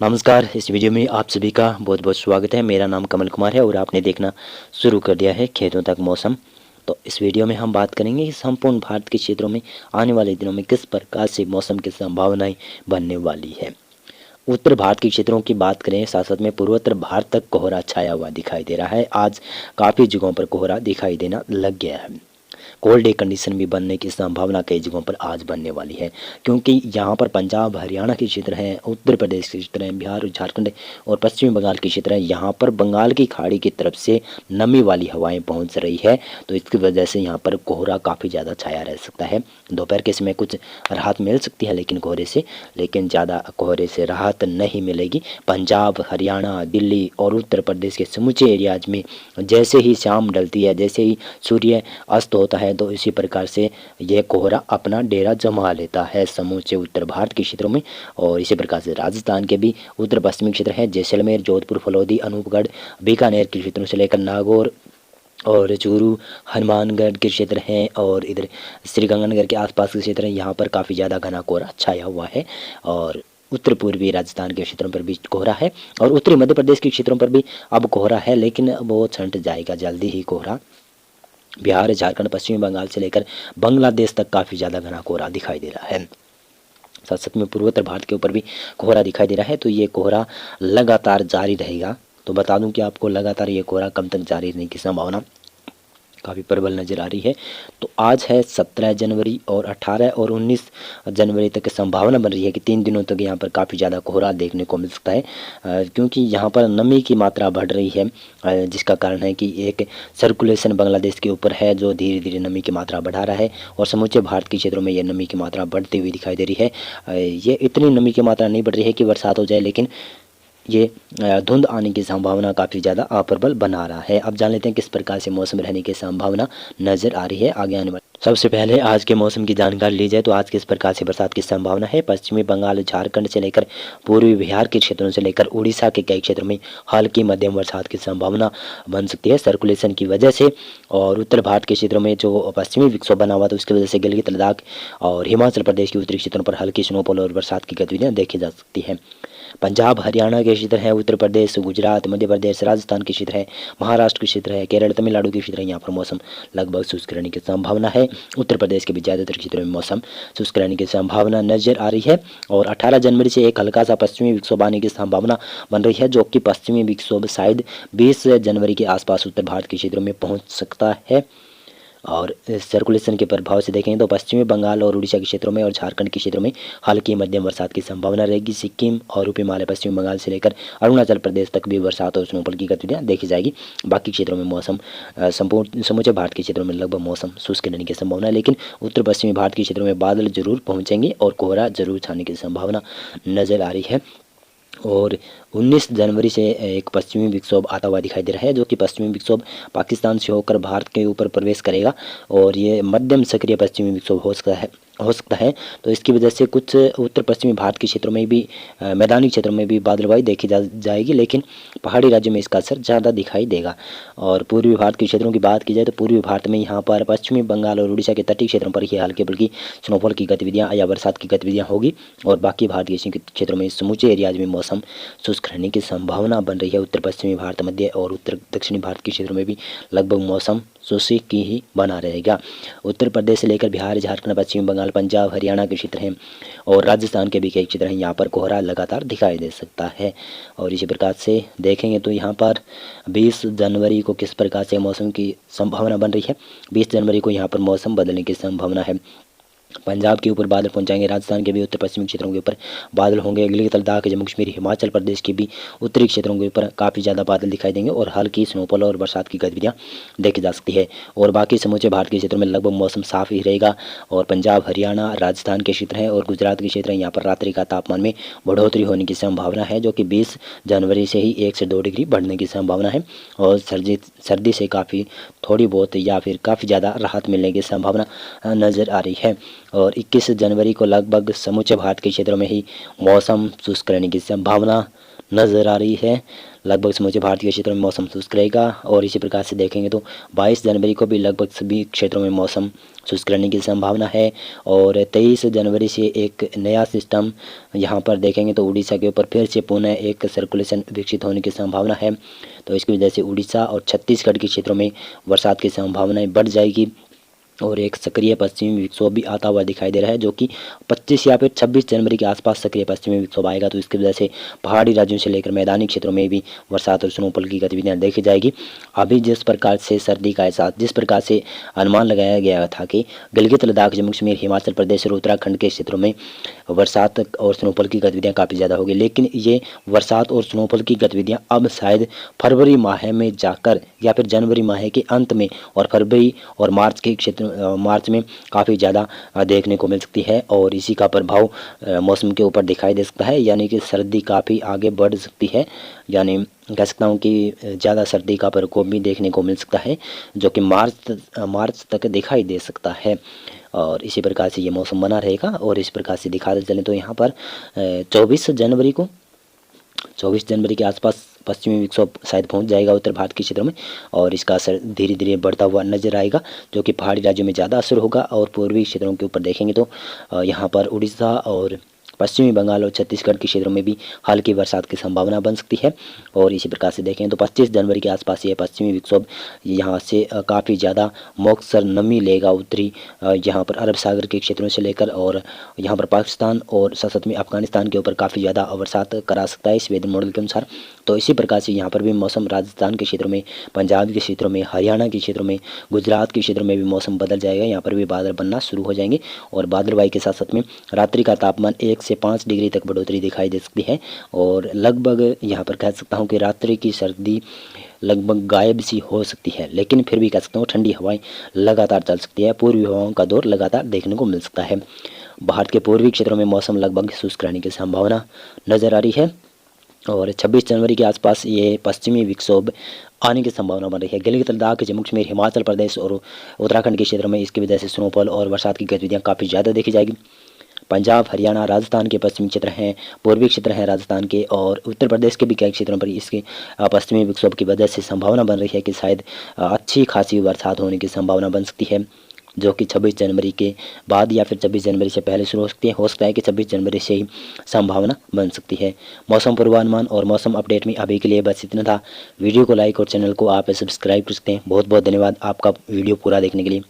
नमस्कार। इस वीडियो में आप सभी का बहुत बहुत स्वागत है। मेरा नाम कमल कुमार है और आपने देखना शुरू कर दिया है खेतों तक मौसम। तो इस वीडियो में हम बात करेंगे कि संपूर्ण भारत के क्षेत्रों में आने वाले दिनों में किस प्रकार से मौसम की संभावनाएं बनने वाली है। उत्तर भारत के क्षेत्रों की बात करें, साथ साथ में पूर्वोत्तर भारत तक कोहरा छाया हुआ दिखाई दे रहा है। आज काफ़ी जगहों पर कोहरा दिखाई देना लग गया है। कोल्ड डे कंडीशन भी बनने की संभावना कई जगहों पर आज बनने वाली है, क्योंकि यहाँ पर पंजाब हरियाणा के क्षेत्र हैं, उत्तर प्रदेश के क्षेत्र हैं, बिहार झारखंड और पश्चिमी बंगाल के क्षेत्र हैं। यहाँ पर बंगाल की खाड़ी की तरफ से नमी वाली हवाएं पहुँच रही है, तो इसकी वजह से यहाँ पर कोहरा काफ़ी ज़्यादा छाया रह सकता है। दोपहर के समय कुछ राहत मिल सकती है लेकिन ज़्यादा कोहरे से राहत नहीं मिलेगी। पंजाब हरियाणा दिल्ली और उत्तर प्रदेश के समूचे एरियाज में जैसे ही शाम ढलती है, जैसे ही सूर्य अस्त होता है, तो इसी प्रकार से यह कोहरा अपना डेरा जमा लेता है समूचे उत्तर भारत के क्षेत्रों में। और इसी प्रकार से राजस्थान के भी उत्तर पश्चिमी क्षेत्र हैं, जैसलमेर जोधपुर फलौदी अनूपगढ़ बीकानेर के क्षेत्रों से लेकर नागौर और चूरू हनुमानगढ़ के क्षेत्र हैं, और इधर श्रीगंगानगर के आसपास के क्षेत्र हैं। यहाँ पर काफ़ी ज़्यादा घना कोहरा छाया हुआ है। और उत्तर पूर्वी राजस्थान के क्षेत्रों पर भी कोहरा है और उत्तरी मध्य प्रदेश के क्षेत्रों पर भी अब कोहरा है, लेकिन वो छंट जाएगा जल्दी ही कोहरा। बिहार झारखंड पश्चिमी बंगाल से लेकर बांग्लादेश तक काफ़ी ज़्यादा घना कोहरा दिखाई दे रहा है। साथ साथ में पूर्वोत्तर भारत के ऊपर भी कोहरा दिखाई दे रहा है, तो ये कोहरा लगातार जारी रहेगा। तो बता दूं कि आपको लगातार ये कोहरा कब तक जारी रहने की संभावना काफ़ी प्रबल नज़र आ रही है। तो आज है 17 जनवरी और 18 और 19 जनवरी तक की संभावना बन रही है कि 3 दिनों तक यहाँ पर काफ़ी ज़्यादा कोहरा देखने को मिल सकता है, क्योंकि यहाँ पर नमी की मात्रा बढ़ रही है, जिसका कारण है कि एक सर्कुलेशन बांग्लादेश के ऊपर है जो धीरे धीरे नमी की मात्रा बढ़ा रहा है और समूचे भारत के क्षेत्रों में ये नमी की मात्रा बढ़ती हुई दिखाई दे रही है। ये इतनी नमी की मात्रा नहीं बढ़ रही है कि बरसात हो जाए, लेकिन ये धुंध आने की संभावना काफ़ी ज़्यादा अप्रबल बना रहा है। अब जान लेते हैं किस प्रकार से मौसम रहने की संभावना नज़र आ रही है आगे आने वाले। सबसे पहले आज के मौसम की जानकारी ली जाए तो आज किस प्रकार से बरसात की संभावना है। पश्चिमी बंगाल झारखंड से लेकर पूर्वी बिहार के क्षेत्रों से लेकर उड़ीसा के कई क्षेत्रों में हल्की मध्यम बरसात की संभावना बन सकती है सर्कुलेशन की वजह से। और उत्तर भारत के क्षेत्रों में जो पश्चिमी विक्षोभ बना हुआ था उसकी वजह से गिलगित लद्दाख और हिमाचल प्रदेश के उत्तरी क्षेत्रों पर हल्की स्नोफॉल और बरसात की गतिविधियाँ देखी जा सकती है। पंजाब हरियाणा के क्षेत्र है, उत्तर प्रदेश गुजरात मध्य प्रदेश राजस्थान के क्षेत्र है, महाराष्ट्र के क्षेत्र है, केरल तमिलनाडु के क्षेत्र है, यहाँ पर मौसम लगभग शुष्क रहने की संभावना है। उत्तर प्रदेश के भी ज़्यादातर क्षेत्रों में मौसम शुष्क रहने की संभावना नजर आ रही है। और 18 जनवरी से एक हल्का सा पश्चिमी विक्षोभ आने की संभावना बन रही है, जो कि पश्चिमी विक्षोभ शायद 20 जनवरी के आसपास उत्तर भारत के क्षेत्रों में पहुँच सकता है। और सर्कुलेशन के प्रभाव से देखें तो पश्चिमी बंगाल और उड़ीसा के क्षेत्रों में और झारखंड के क्षेत्रों में हल्की मध्यम बरसात की संभावना रहेगी। सिक्किम और ऊपरी हिमालय पश्चिमी बंगाल से लेकर अरुणाचल प्रदेश तक भी बरसात और स्नोफॉल की गतिविधियां देखी जाएगी। बाकी क्षेत्रों में मौसम संपूर्ण समूचे भारत के क्षेत्रों में लगभग मौसम शुष्क रहने की संभावना है, लेकिन उत्तर पश्चिमी भारत के क्षेत्रों में बादल जरूर पहुँचेंगे और कोहरा जरूर छाने की संभावना नजर आ रही है। और 19 जनवरी से एक पश्चिमी विक्षोभ आता हुआ दिखाई दे रहा है, जो कि पश्चिमी विक्षोभ पाकिस्तान से होकर भारत के ऊपर प्रवेश करेगा और ये मध्यम सक्रिय पश्चिमी विक्षोभ हो सकता है। तो इसकी वजह से कुछ उत्तर पश्चिमी भारत के क्षेत्रों में भी मैदानी क्षेत्रों में भी बादलवाई देखी जाएगी, लेकिन पहाड़ी राज्यों में इसका असर ज़्यादा दिखाई देगा। और पूर्वी भारत के क्षेत्रों की बात की जाए तो पूर्वी भारत में यहाँ पर पश्चिमी बंगाल और उड़ीसा के तटीय क्षेत्रों पर ही हल्की बल्कि स्नोफॉल की गतिविधियाँ या बरसात की गतिविधियाँ होगी। और बाकी भारत के क्षेत्रों में समूचे एरियाज में मौसम शुष्क रहने की संभावना बन रही है। उत्तर पश्चिमी भारत मध्य और उत्तर दक्षिणी भारत के क्षेत्रों में भी लगभग मौसम शुष्क की ही बना रहेगा। उत्तर प्रदेश से लेकर बिहार झारखंड पश्चिम बंगाल पंजाब हरियाणा के क्षेत्र हैं और राजस्थान के भी कई क्षेत्र हैं, यहाँ पर कोहरा लगातार दिखाई दे सकता है। और इसी प्रकार से देखेंगे तो यहाँ पर 20 जनवरी को किस प्रकार से मौसम की संभावना बन रही है। 20 जनवरी को यहाँ पर मौसम बदलने की संभावना है। पंजाब के ऊपर बादल पहुंचाएंगे, राजस्थान के भी उत्तर पश्चिमी क्षेत्रों के ऊपर बादल होंगे, गिलगित लद्दाख जम्मू कश्मीर हिमाचल प्रदेश के भी उत्तरी क्षेत्रों के ऊपर काफ़ी ज़्यादा बादल दिखाई देंगे और हल्की स्नोफॉल और बरसात की गतिविधियां देखी जा सकती है। और बाकी समूचे भारत के क्षेत्रों में लगभग मौसम साफ ही रहेगा। और पंजाब हरियाणा राजस्थान के क्षेत्र हैं और गुजरात के क्षेत्र हैं, यहाँ पर रात्रि का तापमान में बढ़ोतरी होने की संभावना है, जो कि 20 जनवरी से ही 1 से 2 डिग्री बढ़ने की संभावना है। और सर्दी से काफ़ी थोड़ी बहुत या फिर काफ़ी ज़्यादा राहत मिलने की संभावना नज़र आ रही है। और 21 जनवरी को लगभग समूचे भारत के क्षेत्रों में ही मौसम शुष्क रहने की संभावना नज़र आ रही है। लगभग समूचे भारत के क्षेत्रों में मौसम शुष्क रहेगा। और इसी प्रकार से देखेंगे तो 22 जनवरी को भी लगभग सभी क्षेत्रों में मौसम शुष्क रहने की संभावना है। और 23 जनवरी से एक नया सिस्टम यहाँ पर देखेंगे तो उड़ीसा के ऊपर फिर से पुनः एक सर्कुलेशन विकसित होने की संभावना है। तो इसकी वजह से उड़ीसा और छत्तीसगढ़ के क्षेत्रों में बरसात की संभावनाएं बढ़ जाएगी। और एक सक्रिय पश्चिमी विक्षोभ भी आता हुआ दिखाई दे रहा है, जो कि 25 या फिर 26 जनवरी के आसपास सक्रिय पश्चिमी विक्षोभ आएगा। तो इसकी वजह से पहाड़ी राज्यों से लेकर मैदानी क्षेत्रों में भी बरसात और स्नोफॉल की गतिविधियां देखी जाएगी। अभी जिस प्रकार से सर्दी का एहसास, जिस प्रकार से अनुमान लगाया गया था कि गिलगित लद्दाख, जम्मू कश्मीर, हिमाचल प्रदेश और उत्तराखंड के क्षेत्रों में बरसात और स्नोफॉल की गतिविधियाँ काफ़ी ज़्यादा होगी, लेकिन ये बरसात और स्नोफॉल की गतिविधियाँ अब शायद फरवरी माह में जाकर या फिर जनवरी माह के अंत में और फरवरी और मार्च में काफ़ी ज़्यादा देखने को मिल सकती है। और इसी का प्रभाव मौसम के ऊपर दिखाई दे सकता है, यानी कि सर्दी काफ़ी आगे बढ़ सकती है। यानी कह सकता हूँ कि ज़्यादा सर्दी का प्रकोप भी देखने को मिल सकता है, जो कि मार्च तक दिखाई दे सकता है। और इसी प्रकार से ये मौसम बना रहेगा। और इस प्रकार से दिखाते चलें तो यहाँ पर 24 जनवरी के आसपास पश्चिमी विक्षोभ शायद पहुंच जाएगा उत्तर भारत के क्षेत्रों में, और इसका असर धीरे धीरे बढ़ता हुआ नजर आएगा, जो कि पहाड़ी राज्यों में ज़्यादा असर होगा। और पूर्वी क्षेत्रों के ऊपर देखेंगे तो यहाँ पर उड़ीसा और पश्चिमी बंगाल और छत्तीसगढ़ के क्षेत्रों में भी हल्की बरसात की संभावना बन सकती है। और इसी प्रकार से देखें तो 25 जनवरी के आसपास ये पश्चिमी विक्षोभ यहाँ से काफ़ी ज़्यादा मौसर नमी लेगा उत्तरी यहाँ पर अरब सागर के क्षेत्रों से लेकर और यहाँ पर पाकिस्तान और साथ में अफगानिस्तान के ऊपर काफ़ी ज़्यादा बरसात करा सकता है इस वेदर मॉडल के अनुसार। तो इसी प्रकार से यहाँ पर भी मौसम राजस्थान के क्षेत्रों में, पंजाब के क्षेत्रों में, हरियाणा के क्षेत्रों में, गुजरात के क्षेत्रों में भी मौसम बदल जाएगा। यहाँ पर भी बादल बनना शुरू हो जाएंगे और बादलवाई के साथ साथ में रात्रि का तापमान 1 से 5 डिग्री तक बढ़ोतरी दिखाई दे सकती है। और लगभग यहाँ पर कह सकता हूँ कि रात्रि की सर्दी लगभग गायब सी हो सकती है, लेकिन फिर भी कह सकता हूँ ठंडी हवाएं लगातार चल सकती है। पूर्वी हवाओं का दौर लगातार देखने को मिल सकता है। भारत के पूर्वी क्षेत्रों में मौसम लगभग शुष्क रहने की संभावना नजर आ रही है। और 26 जनवरी के आसपास ये पश्चिमी विक्षोभ आने की संभावना बन रही है। गिलगित लद्दाख, जम्मू कश्मीर, हिमाचल प्रदेश और उत्तराखंड के क्षेत्रों में इसकी वजह से स्नोफॉल और बरसात की गतिविधियाँ काफ़ी ज़्यादा देखी जाएगी। पंजाब, हरियाणा, राजस्थान के पश्चिमी क्षेत्र हैं, पूर्वी क्षेत्र हैं राजस्थान के, और उत्तर प्रदेश के भी कई क्षेत्रों पर इसके पश्चिमी विक्षोभ की वजह से संभावना बन रही है कि शायद अच्छी खासी बरसात होने की संभावना बन सकती है, जो कि 26 जनवरी के बाद या फिर 26 जनवरी से पहले शुरू हो सकती है। हो सकता है कि 26 जनवरी से ही संभावना बन सकती है। मौसम पूर्वानुमान और मौसम अपडेट में अभी के लिए बस इतना था। वीडियो को लाइक और चैनल को आप सब्सक्राइब कर सकते हैं। बहुत बहुत धन्यवाद आपका वीडियो पूरा देखने के लिए।